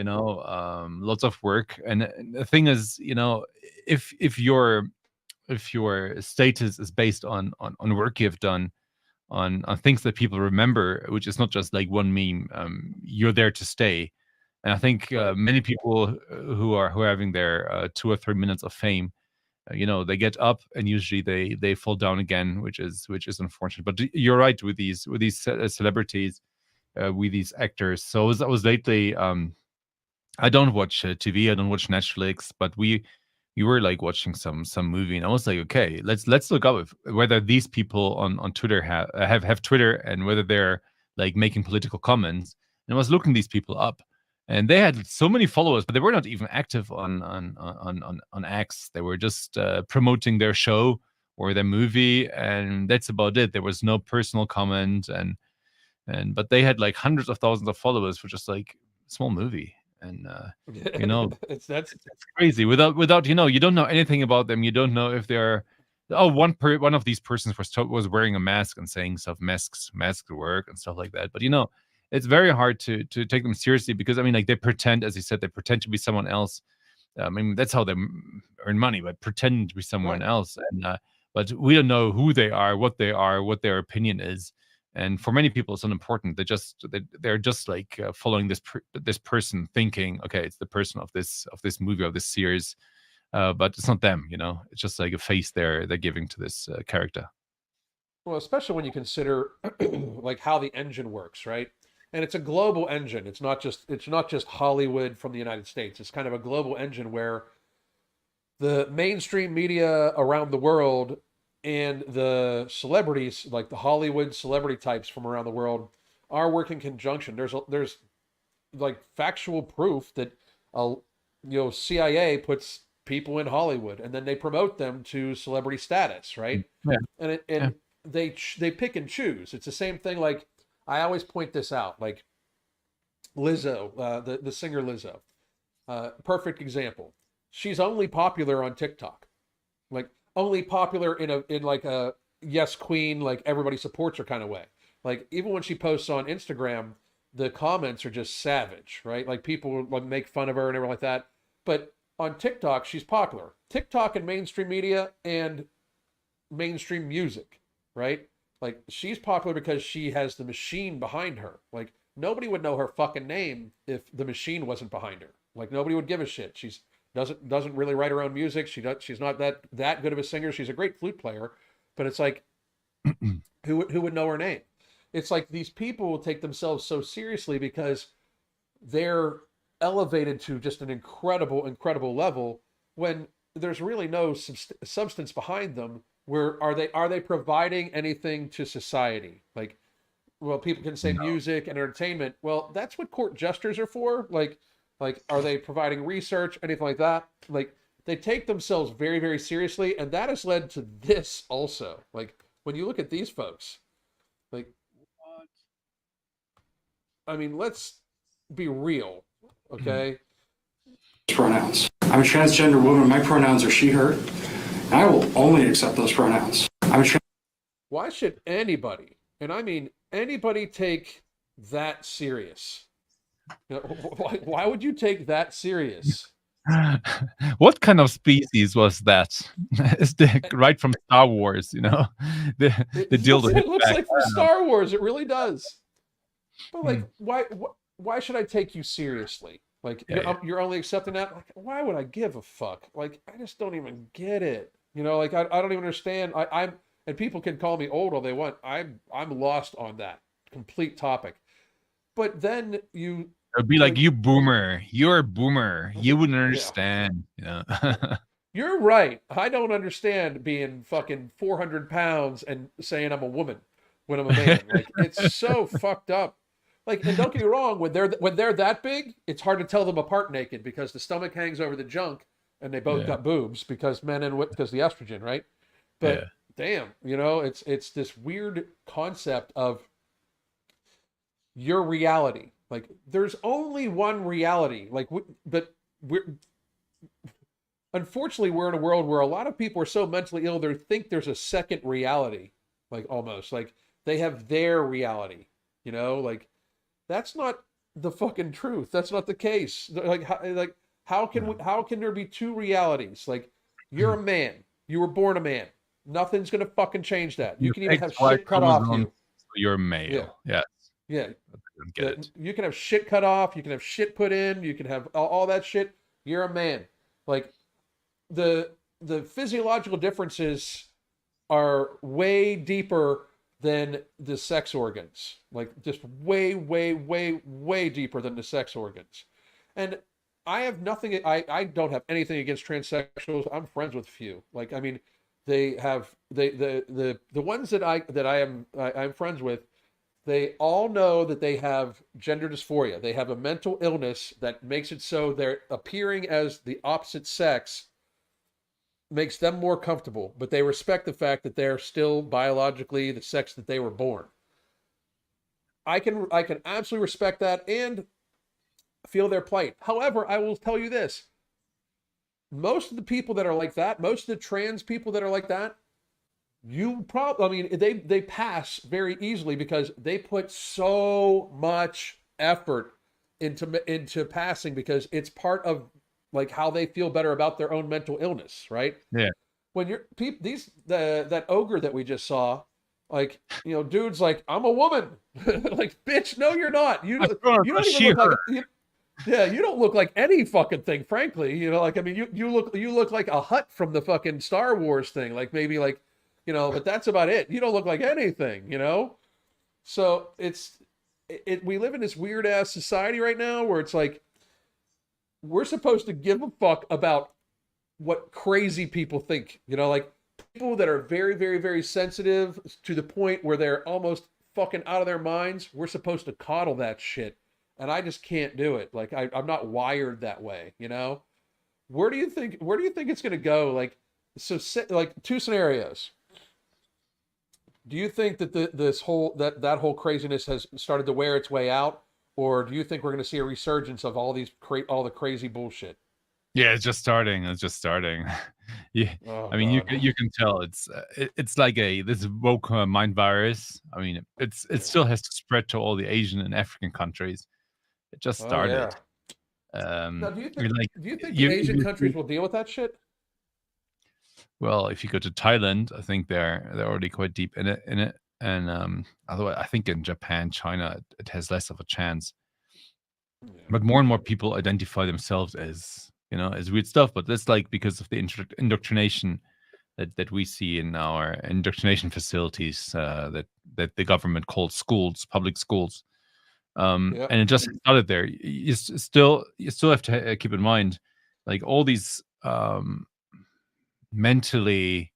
lots of work. And the thing is, if your status is based on work you've done, on things that people remember, which is not just like one meme, you're there to stay. And I think right, many people who are having their 2 or 3 minutes of fame, they get up and usually they fall down again, which is unfortunate. But you're right with these celebrities, with these actors. So I was lately, I don't watch TV, I don't watch Netflix, but we were like watching some movie, and I was like, okay, let's look up whether these people on Twitter have Twitter, and whether they're like making political comments. And I was looking these people up, and they had so many followers, but they were not even active on X. They were just promoting their show or their movie, and that's about it. There was no personal comment, and but they had like hundreds of thousands of followers for just like a small movie, and you know, That's it's crazy. Without you don't know anything about them. You don't know if they're one of these persons was wearing a mask and saying stuff, masks work and stuff like that. But it's very hard to take them seriously because I mean, like they pretend, as you said, they pretend to be someone else. I mean, that's how they earn money, but pretending to be someone right. else. And but we don't know who they are, what their opinion is. And for many people, it's unimportant. They're just like following this person, thinking, okay, it's the person of this movie, of this series, but it's not them. It's just like a face they're giving to this character. Well, especially when you consider like how the engine works, right? And it's a global engine. It's not just Hollywood from the United States. It's kind of a global engine where the mainstream media around the world and the celebrities, like the Hollywood celebrity types from around the world, are working in conjunction. There's like factual proof that CIA puts people in Hollywood and then they promote them to celebrity status, right? Yeah, And it yeah. and they pick and choose. It's the same thing. Like I always point this out. Like Lizzo, the singer Lizzo, perfect example. She's only popular on TikTok. Like only popular in like a yes queen, like everybody supports her kind of way. Like even when she posts on Instagram, the comments are just savage, right? Like people like make fun of her and everything like that. But on TikTok, she's popular. TikTok and mainstream media and mainstream music, right? Like she's popular because she has the machine behind her. Like nobody would know her fucking name if the machine wasn't behind her. Like nobody would give a shit. She's doesn't really write her own music. She's not that good of a singer. She's a great flute player, but it's like who would know her name? It's like these people will take themselves so seriously because they're elevated to just an incredible level when there's really no substance behind them. Where are they providing anything to society? Like, well, people can say No. music and entertainment. Well, that's what court jesters are for. Like, are they providing research, anything like that? Like, they take themselves very seriously, and that has led to this also. Like, when you look at these folks, like, I mean, let's be real, okay? Pronouns. I'm a transgender woman. My pronouns are she, her. And I will only accept those pronouns. Why should anybody, and I mean anybody, take that serious? Why would you take that serious? What kind of species was that? It's right from Star Wars, the It the looks, dildo it hit looks back. like from Star Wars. It really does. But Hmm. like, why should I take you seriously? Like, Yeah, yeah. you're only accepting that. Like, why would I give a fuck? Like, I just don't even get it. Like I don't even understand. I'm and people can call me old all they want. I'm lost on that complete topic. But then It'd be like, like, you boomer. You're a boomer. You wouldn't yeah, understand. you're right. I don't understand being fucking 400 pounds and saying I'm a woman when I'm a man. Like it's so fucked up. Like, and don't get me wrong, when they're that big, it's hard to tell them apart naked because the stomach hangs over the junk, and they both Yeah, got boobs because because the estrogen, right? yeah. But damn, it's this weird concept of your reality. Like there's only one reality. Like, but we're unfortunately we're in a world where a lot of people are so mentally ill they think there's a second reality, like almost like they have their reality. Like that's not the fucking truth. That's not the case. Like how can there be two realities? Like you're a man. You were born a man. Nothing's gonna fucking change that. You Your can even have XY shit cut off chromosome, you. so you're Yeah. male. Yeah, Yeah. I don't get it. You can have shit cut off, you can have shit put in, you can have all that shit. You're a man. Like the the physiological differences are way deeper than the sex organs. Like just way deeper than the sex organs. And I have nothing. I don't have anything against transsexuals. I'm friends with few. Like I mean, they have the ones that I'm friends with. They all know that they have gender dysphoria. They have a mental illness that makes it so they're appearing as the opposite sex makes them more comfortable, but they respect the fact that they're still biologically the sex that they were born. I can absolutely respect that and feel their plight. However, I will tell you this. Most of the people that are like that, most of the trans people that are like that, I mean, they pass very easily because they put so much effort into passing because it's part of like how they feel better about their own mental illness, right? Yeah. When you're that ogre that we just saw, like, dude's like, I'm a woman. Like, bitch, no, you're not. You don't even look like you don't look like any fucking thing, frankly. Like, I mean, you look like a Hutt from the fucking Star Wars thing, like maybe like, but that's about it. You don't look like anything, So we live in this weird ass society right now where it's like we're supposed to give a fuck about what crazy people think, like people that are very, very, very sensitive to the point where they're almost fucking out of their minds. We're supposed to coddle that shit. And I just can't do it. Like I'm not wired that way, Where do you think it's going to go? Like, so like two scenarios. Do you think that that whole craziness has started to wear its way out, or do you think we're going to see a resurgence of all the crazy bullshit? Yeah, it's just starting. It's just starting. Yeah, Oh, I mean, God. you can tell it's like this woke mind virus. I mean, it still has to spread to all the Asian and African countries. It just Oh, yeah. started. Now, do you I mean, like think the you, Asian you, countries will deal with that shit? well, if you go to Thailand, I think they're already quite deep in it. And otherwise, I think in Japan, China, it has less of a chance. Yeah. But more and more people identify themselves as as weird stuff. But that's like because of the indoctrination that we see in our indoctrination facilities that the government calls schools, public schools. Yeah. And it just started there. You still have to keep in mind, like all these mentally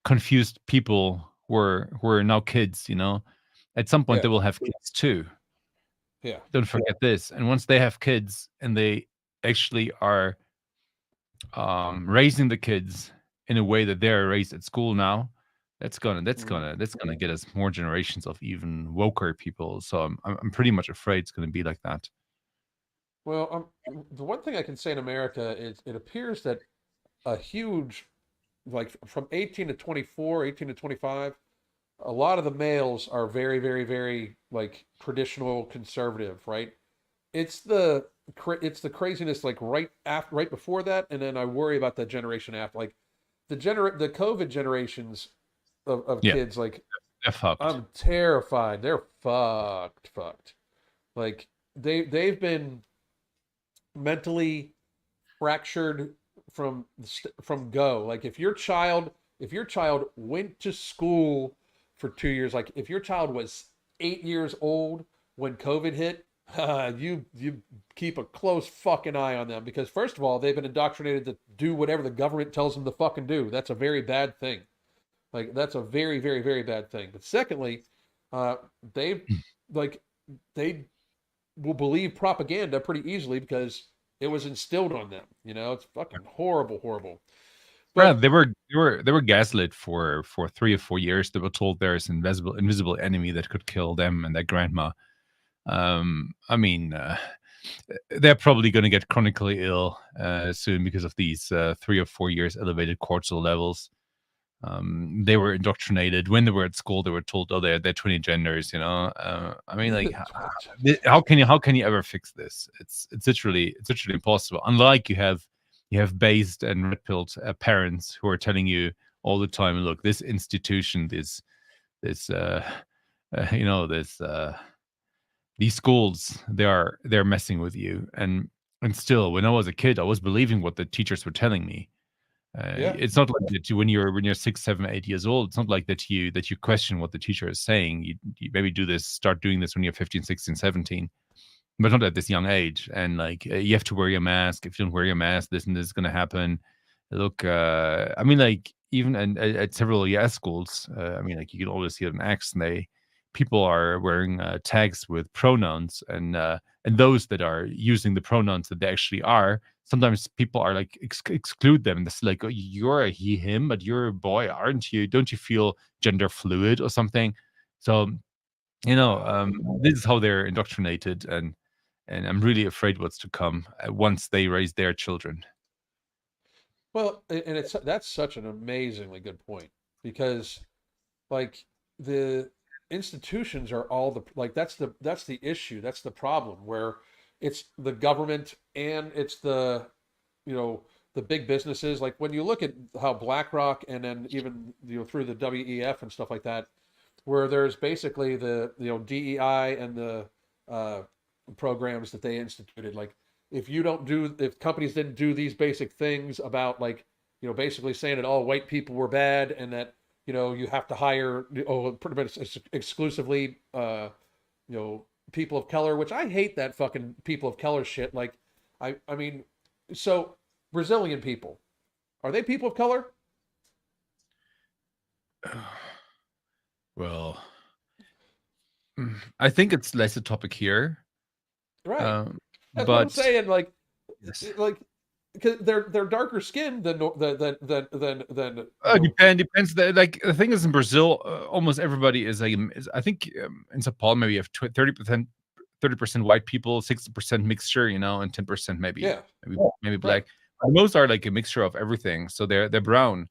confused people who are now kids. At some point Yeah. they will have kids too. Yeah. Don't forget this. And once they have kids and they actually are raising the kids in a way that they're raised at school now, that's gonna get us more generations of even woker people. So I'm pretty much afraid it's gonna be like that. Well, the one thing I can say in America is it appears that a huge, like from 18 to 24, 18 to 25, a lot of the males are very, very, very like traditional conservative, right? It's the it's the craziness like right before that, and then I worry about the generation after, like the COVID generations of Yeah, kids. Like they're fucked. I'm terrified. They're fucked. Like they've been mentally fractured from go. Like if your child went to school for 2 years, like if your child was 8 years old when COVID hit, you keep a close fucking eye on them, because first of all, they've been indoctrinated to do whatever the government tells them to fucking do. That's a very bad thing. Like that's a very, very, very bad thing. But secondly, uh, they like they will believe propaganda pretty easily because it was instilled on them. It's fucking horrible, horrible. Yeah, But they were gaslit for 3 or 4 years. They were told there is invisible enemy that could kill them and their grandma. I mean, they're probably going to get chronically ill soon because of these 3 or 4 years elevated cortisol levels. They were indoctrinated when they were at school. They were told, "Oh, they're 20 genders." I mean, like, how can you ever fix this? It's literally impossible. Unlike you have based and red pilled parents who are telling you all the time, "Look, this institution, this this these schools, they're messing with you." And still, when I was a kid, I was believing what the teachers were telling me. yeah, It's not like that when you're 6, 7, 8 years old. It's not like that you question what the teacher is saying. You maybe start doing this when you're 15, 16, 17, but not at this young age. And like you have to wear your mask. If you don't wear your mask, this and this is going to happen. Look, I mean, like even at several US schools, I mean, like you can always see an accent. people are wearing tags with pronouns, and those that are using the pronouns that they actually are, sometimes people are like exclude them. And it's like, oh, you're a he, him, but you're a boy, aren't you? Don't you feel gender fluid or something? So, this is how they're indoctrinated, and I'm really afraid what's to come once they raise their children. Well, and that's such an amazingly good point, because like the institutions are all that's the issue, that's the problem, where it's the government and it's the the big businesses. Like when you look at how BlackRock, and then even through the WEF and stuff like that, where there's basically the DEI and the programs that they instituted. Like if companies didn't do these basic things about basically saying that all white people were bad, and that you have to hire pretty much exclusively people of color, which I hate that fucking people of color shit. Like I mean, so Brazilian people, are they people of color? Well, I think it's less a topic here. Right. That's what I'm saying. Like, yes. Like, because they're darker skinned than. Depends. The thing is, in Brazil, almost everybody is I think in Sao Paulo maybe you have 30% white people, 60% mixture, and 10% maybe black. Right. Most are like a mixture of everything, so they're brown.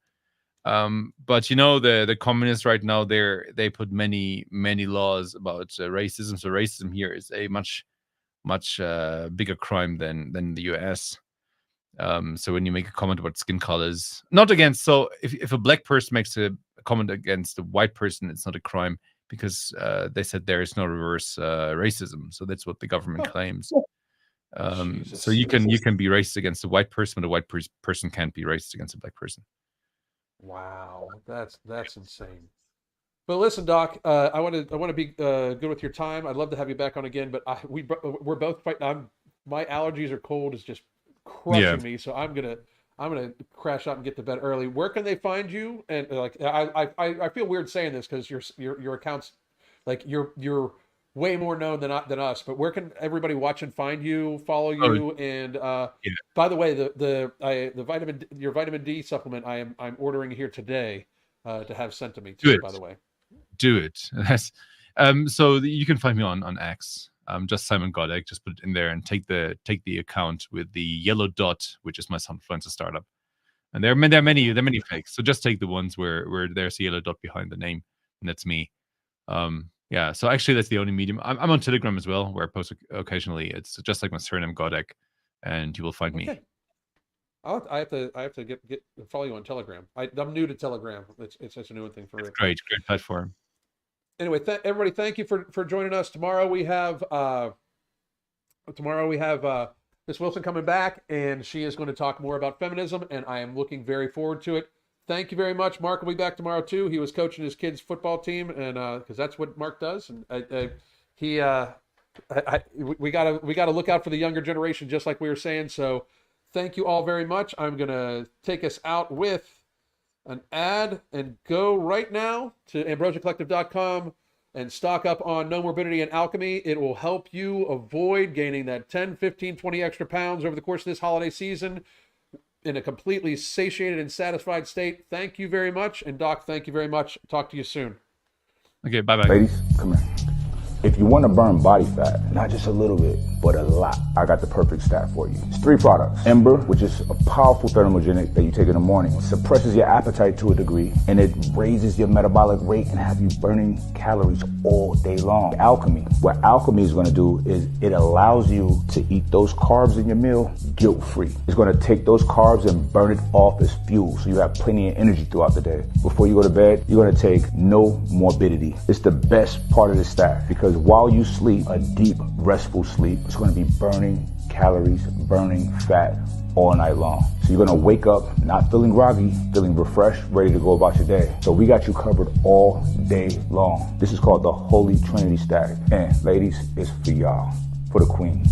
But the communists right now, they put many laws about racism. So racism here is a much bigger crime than the US. So when you make a comment about skin colors, not against, so if a black person makes a comment against a white person, it's not a crime, because they said there is no reverse racism. So that's what the government claims. So you can be racist against a white person, but a white person can't be racist against a black person. Wow, that's insane. But listen, Doc, I want to be good with your time. I'd love to have you back on again, but we're both fighting. My allergies or cold is just crushing me, so I'm gonna crash out and get to bed early. Where can they find you? And I feel weird saying this, because your accounts, like you're way more known than us. But where can everybody watch and find you, follow you? And by the way, your vitamin D supplement I'm ordering here today to have sent to me too. By the way, do it. So you can find me on X. Just Simon Goddek. Just put it in there and take the account with the yellow dot, which is my Sunfluencer startup. And there are many fakes. So just take the ones where there's a yellow dot behind the name, and that's me. Yeah, so actually that's the only medium. I'm on Telegram as well, where I post occasionally. It's just like my surname, Goddek, and you will find me. I have to get follow you on Telegram. I'm new to Telegram. It's such a new thing for me. Great platform. Anyway, everybody, thank you for joining us. Tomorrow we have Miss Wilson coming back, and she is going to talk more about feminism, and I am looking very forward to it. Thank you very much. Mark will be back tomorrow too. He was coaching his kids' football team, and because that's what Mark does. And we gotta look out for the younger generation, just like we were saying. So thank you all very much. I'm gonna take us out with an ad and go right now to ambrosiacollective.com and stock up on No Morbidity and Alchemy. It will help you avoid gaining that 10, 15, 20 extra pounds over the course of this holiday season in a completely satiated and satisfied state. Thank you very much. And Doc, thank you very much. Talk to you soon. Okay, bye-bye. Ladies, come here. If you want to burn body fat, not just a little bit, but a lot, I got the perfect stack for you. It's 3 products. Ember, which is a powerful thermogenic that you take in the morning, suppresses your appetite to a degree, and it raises your metabolic rate and have you burning calories all day long. Alchemy. What Alchemy is going to do is it allows you to eat those carbs in your meal guilt-free. It's going to take those carbs and burn it off as fuel, so you have plenty of energy throughout the day. Before you go to bed, you're going to take No Morbidity. It's the best part of the stack, because while you sleep, a deep, restful sleep, it's going to be burning calories, burning fat all night long. So you're going to wake up not feeling groggy, feeling refreshed, ready to go about your day. So we got you covered all day long. This is called the Holy Trinity Stack. And ladies, it's for y'all, for the queens.